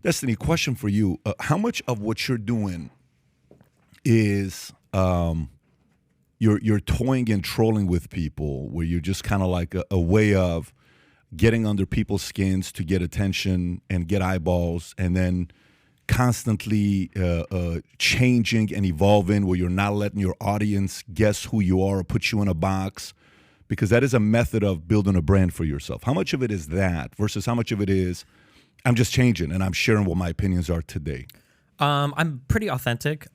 Destiny, question for you. How much of what you're doing is you're toying and trolling with people, where you're just kind of like a way of getting under people's skins to get attention and get eyeballs, and then constantly changing and evolving, where you're not letting your audience guess who you are or put you in a box, because that is a method of building a brand for yourself. How much of it is that versus how much of it is I'm just changing and I'm sharing what my opinions are today? I'm pretty authentic.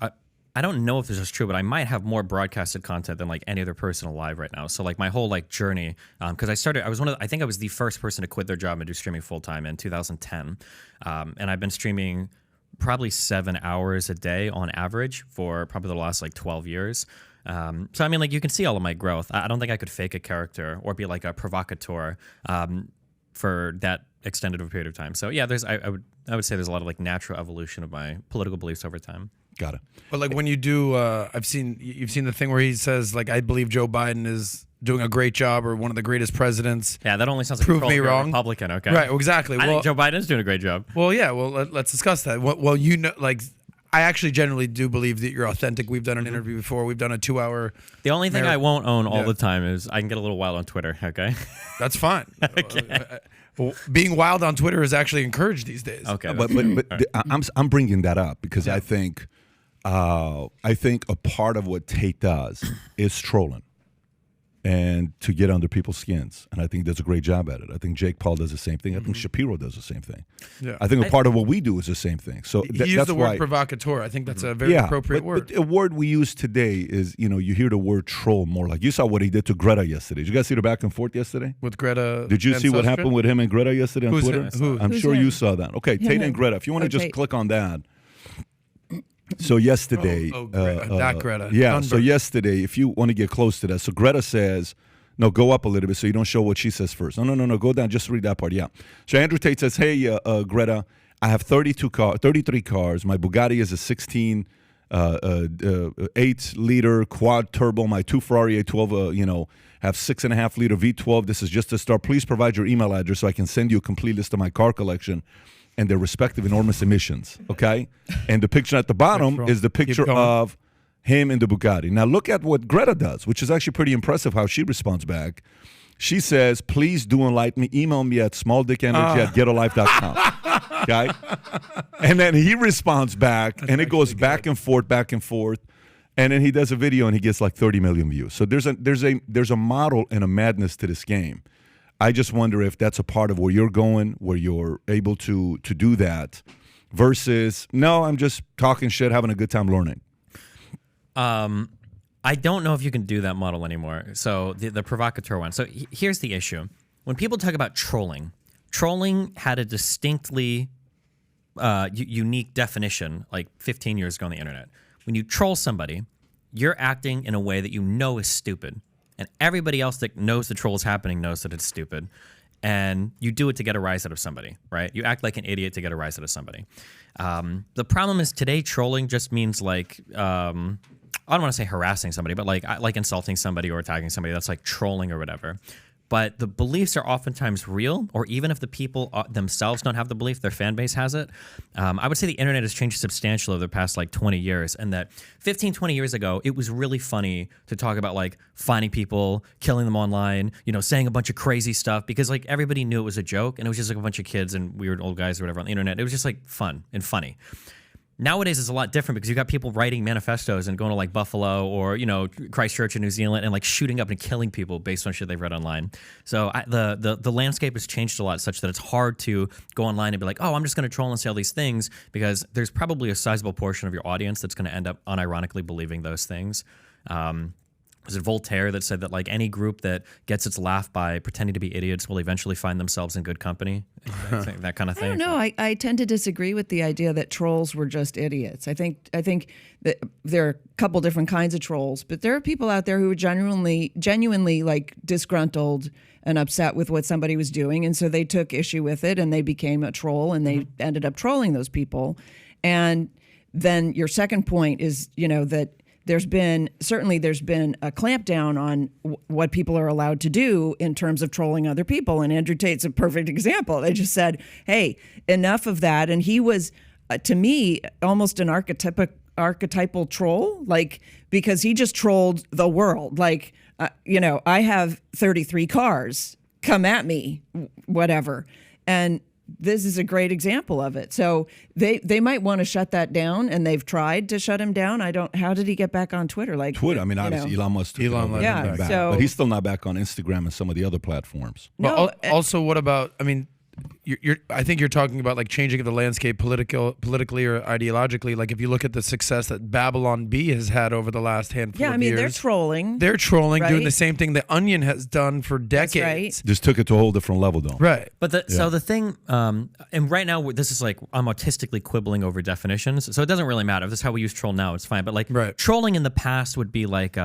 I don't know if this is true, but I might have more broadcasted content than like any other person alive right now. So like my whole like journey, because I think I was the first person to quit their job and do streaming full time in 2010, and I've been streaming probably 7 hours a day on average for probably the last like 12 years. So I mean, like, you can see all of my growth. I don't think I could fake a character or be like a provocateur for that extended of a period of time. So yeah, I would say there's a lot of like natural evolution of my political beliefs over time. Got it. But like when you do, you've seen the thing where he says like, I believe Joe Biden is doing a great job or one of the greatest presidents. Yeah, that only sounds like Prove me wrong. Republican. Okay, right? Well, exactly. I think Joe Biden's doing a great job. Well, yeah. Well, let's discuss that. Well, you know, like, I actually generally do believe that you're authentic. We've done an interview before. We've done a 2-hour. The only thing I won't own all the time is I can get a little wild on Twitter. Okay, that's fine. Okay. Well, being wild on Twitter is actually encouraged these days. Okay, but I'm bringing that up because I think a part of what Tate does is trolling and to get under people's skins. And I think does a great job at it. I think Jake Paul does the same thing. I think Shapiro does the same thing. Yeah. I think a part of what we do is the same thing. So he used the word provocateur. I think that's a very appropriate word. But a word we use today is, you hear the word troll more. Like you saw what he did to Greta yesterday. Did you guys see the back and forth yesterday? With Greta. Did you see what happened with him and Greta yesterday on Twitter? I'm sure you saw that. Okay, Tate and Greta. If you want to just click on that. So yesterday, that Greta. Yeah. So yesterday, if you want to get close to that, so Greta says, "No, go up a little bit so you don't show what she says first." No, go down. Just read that part. Yeah. So Andrew Tate says, "Hey, Greta, I have 33 cars. My Bugatti is a 16, 8-liter quad turbo. My 2 Ferrari A12, have 6.5-liter V12. This is just a start. Please provide your email address so I can send you a complete list of my car collection and their respective enormous emissions." Okay. And the picture at the bottom is the picture of him in the Bugatti. Now look at what Greta does, which is actually pretty impressive how she responds back. She says, "Please do enlighten me. Email me at smalldickenergy@getalife.com." Okay? And then he responds back, and it goes back and forth. And then he does a video, and he gets like 30 million views. So there's a model and a madness to this game. I just wonder if that's a part of where you're going, where you're able to do that, versus, no, I'm just talking shit, having a good time learning. I don't know if you can do that model anymore. So the provocateur one. So here's the issue. When people talk about trolling had a distinctly unique definition like 15 years ago on the internet. When you troll somebody, you're acting in a way that you know is stupid. And everybody else that knows the troll is happening knows that it's stupid. And you do it to get a rise out of somebody, right? You act like an idiot to get a rise out of somebody. The problem is today trolling just means like, I don't want to say harassing somebody, but like insulting somebody or attacking somebody. That's like trolling or whatever. But the beliefs are oftentimes real, or even if the people themselves don't have the belief, their fan base has it. I would say the internet has changed substantially over the past like 20 years, and that 15, 20 years ago, it was really funny to talk about like finding people, killing them online, saying a bunch of crazy stuff, because like everybody knew it was a joke, and it was just like a bunch of kids and weird old guys or whatever on the internet. It was just like fun and funny. Nowadays, it's a lot different because you got people writing manifestos and going to like Buffalo or Christchurch in New Zealand and like shooting up and killing people based on shit they've read online. So the landscape has changed a lot, such that it's hard to go online and be like, oh, I'm just going to troll and say all these things, because there's probably a sizable portion of your audience that's going to end up unironically believing those things. Was it Voltaire that said that like any group that gets its laugh by pretending to be idiots will eventually find themselves in good company? That kind of thing. I don't know. I tend to disagree with the idea that trolls were just idiots. I think that there are a couple different kinds of trolls, but there are people out there who are genuinely like disgruntled and upset with what somebody was doing, and so they took issue with it and they became a troll and they ended up trolling those people. And then your second point is, that there's been a clampdown on what people are allowed to do in terms of trolling other people. And Andrew Tate's a perfect example. They just said, hey, enough of that. And he was, to me, almost an archetypal troll, like, because he just trolled the world. Like, I have 33 cars, come at me, whatever. And this is a great example of it. So they might want to shut that down, and they've tried to shut him down. How did he get back on Twitter? Like Twitter, I mean, obviously Elon Musk took it over and yeah, went back. so- But he's still not back on Instagram and some of the other platforms. Well, also, what about? I mean, I think you're talking about like changing of the landscape politically or ideologically. Like if you look at the success that Babylon Bee has had over the last handful of years. they're trolling. They're trolling, doing right? the same thing The Onion has done for decades. right. Just took it to a whole different level, though. Right. But so the thing, and right now this is like I'm autistically quibbling over definitions, so it doesn't really matter. If this is how we use troll now, it's fine. But like Right. trolling in the past would be like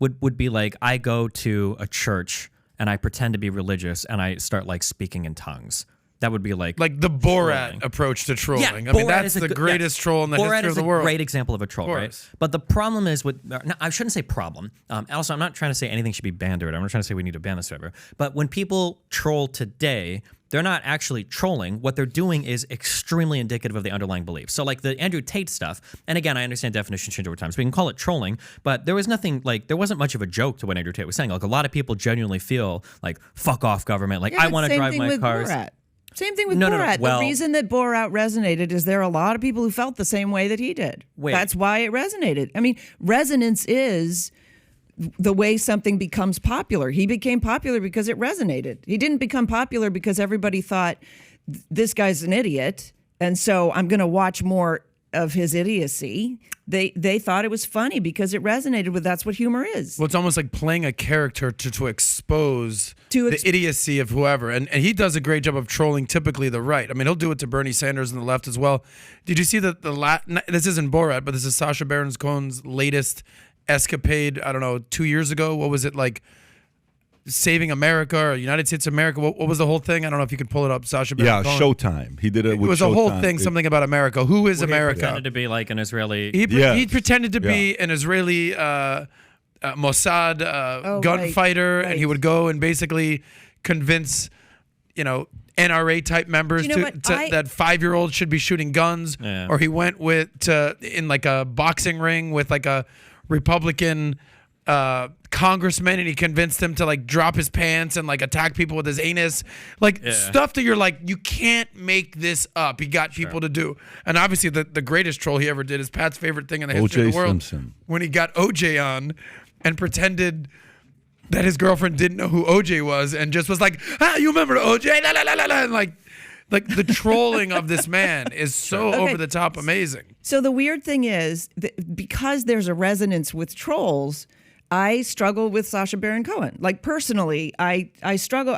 would be like I go to a church and I pretend to be religious and I start like speaking in tongues. That would be like the Borat trolling. approach to trolling. Yeah, I mean, Borat that's is a the good- greatest troll in the Borat history is of the world. a great example of a troll, right? course. But the problem is with, no, I shouldn't say problem. Also, I'm not trying to say anything should be banned or I'm not trying to say we need to ban this forever. But when people troll today, they're not actually trolling. What they're doing is extremely indicative of the underlying beliefs. So like the Andrew Tate stuff, and again, I understand definitions change over time, so we can call it trolling, but there was nothing, like, there wasn't much of a joke to what Andrew Tate was saying. Like a lot of people genuinely feel like, fuck off government, like Yeah, I but want to same drive thing my with cars. Borat. Same thing with No, Borat. no, no. Well- the reason that Borat resonated is there are a lot of people who felt the same way that he did. Wait. That's why it resonated. I mean, resonance is the way something becomes popular. He became popular because it resonated. He didn't become popular because everybody thought this guy's an idiot, and so I'm going to watch more of his idiocy. They thought it was funny because it resonated with that's what humor is. Well, it's almost like playing a character to expose To the idiocy of whoever. And he does a great job of trolling typically the right. I mean, he'll do it to Bernie Sanders and the left as well. Did you see that this isn't Borat, but this is Sacha Baron Cohen's latest escapade, I don't know, 2 years ago? What was it, like Saving America or United States of America? What was the whole thing? I don't know if you could pull it up, Sacha Baron Cohen. Showtime. He did it It with was a whole Showtime. thing, something about America. Who is He America? pretended to be like an Israeli. He pretended to be an Israeli Mossad gunfighter, and he would go and basically convince, NRA type members You know what? that 5-year-olds should be shooting guns. Yeah. Or he went in like a boxing ring with like a Republican congressman, and he convinced him to like drop his pants and like attack people with his anus, like stuff that you're like, you can't make this up. He got people to do. And obviously the greatest troll he ever did is Pat's favorite thing in the history of the world, Simpson. when he got OJ on and pretended that his girlfriend didn't know who OJ was and just was like, you remember OJ, la, la, la, la, la. And like the trolling of this man is so over the top amazing. So the weird thing is that because there's a resonance with trolls, I struggle with Sacha Baron Cohen. Like personally, I struggle.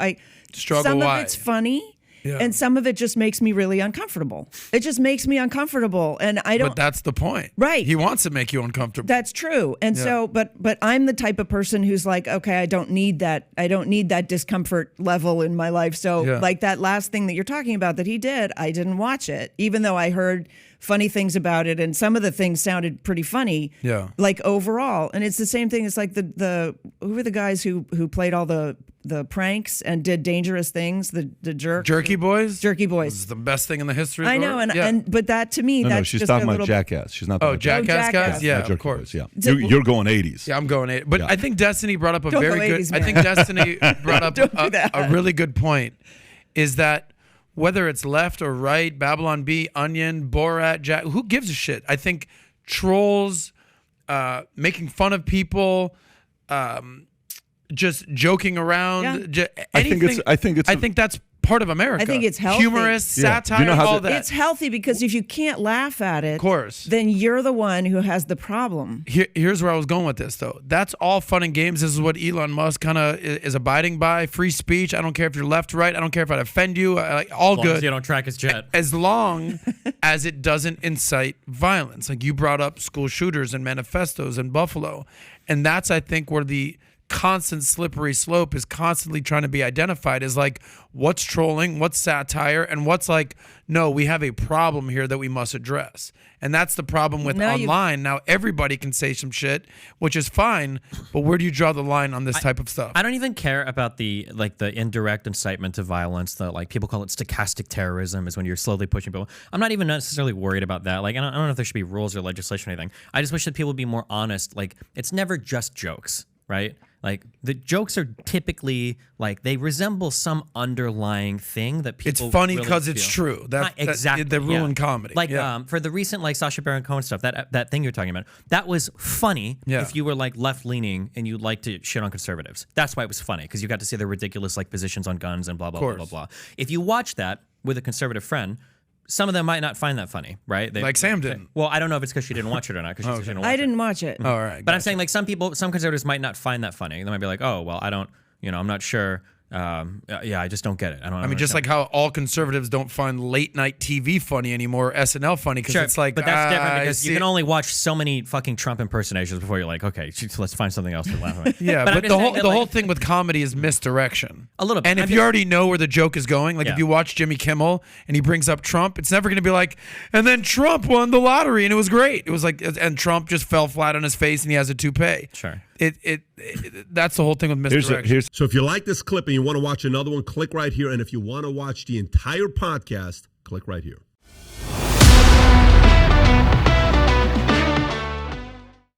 Struggle some why? of it's funny, Yeah. and some of it just makes me really uncomfortable. It just makes me uncomfortable, and I don't. But that's the point. Right. He wants to make you uncomfortable. That's true. And so, but I'm the type of person who's like, okay, I don't need that. I don't need that discomfort level in my life. So like that last thing that you're talking about that he did, I didn't watch it, even though I heard funny things about it. And some of the things sounded pretty funny. Yeah. Like overall. And it's the same thing. It's like the who were the guys who played all the pranks and did dangerous things, the Jerky Boys? Jerky Boys. This is the best thing in the history of I the know, world. and but that to me, No, that's she's just talking a about little Jackass. She's not. Oh, talking about Jackass Jackass. guys? Yeah, Not Jerky of course. Boys, Yeah, you're going 80s. Yeah, I'm going 8. But Yeah. I think Destiny brought up a Don't very go good. 80s, I think man. Destiny brought up Don't do that. a really good point. Is that whether it's left or right, Babylon Bee, Onion, Borat, Jack, who gives a shit? I think trolls, making fun of people, just joking around. Yeah. I think that's part of America. I think it's healthy. Humorous, Yeah. satire, You know how all the- that. It's healthy because if you can't laugh at it, Of course. then you're the one who has the problem. Here's where I was going with this, though. That's all fun and games. This is what Elon Musk kind of is abiding by. Free speech. I don't care if you're left, right. I don't care if I offend you. All As long as good. you don't track his jet. As long as it doesn't incite violence. Like you brought up school shooters and manifestos in Buffalo. And that's, I think, where the constant slippery slope is constantly trying to be identified as like what's trolling, what's satire, and what's like, no, we have a problem here that we must address. And that's the problem with online. Now everybody can say some shit, which is fine, but where do you draw the line on this type of stuff? I don't even care about the indirect incitement to violence. The like people call it stochastic terrorism, is when you're slowly pushing people. I'm not even necessarily worried about that. Like I don't know if there should be rules or legislation or anything. I just wish that people would be more honest. Like it's never just jokes, right? Like the jokes are typically like they resemble some underlying thing that people. It's funny really because it's feel. true. Exactly. They ruin comedy. Like for the recent like Sacha Baron Cohen stuff, that thing you're talking about, that was funny. Yeah. If you were like left leaning and you like to shit on conservatives, that's why it was funny, because you got to see their ridiculous like positions on guns and blah blah blah blah blah. If you watch that with a conservative friend, some of them might not find that funny, right? Like Sam didn't. Well, I don't know if it's because she didn't watch it or not. Because she didn't watch I didn't watch it. All right. But I'm saying like some conservatives might not find that funny. They might be like, oh, well, I don't, I'm not sure. I just don't get it. I mean, just like how all conservatives don't find late night TV funny anymore, SNL funny, because it's like, but that's different because you can only watch so many fucking Trump impersonations before you're like, okay, let's find something else to laugh at. Yeah, but the whole thing with comedy is misdirection. A little bit. And if you already know where the joke is going, like if you watch Jimmy Kimmel and he brings up Trump, it's never going to be like, and then Trump won the lottery and it was great. It was like, and Trump just fell flat on his face and he has a toupee. Sure. That's the whole thing with misdirection. So if you like this clip and you want to watch another one, click right here. And if you want to watch the entire podcast, click right here.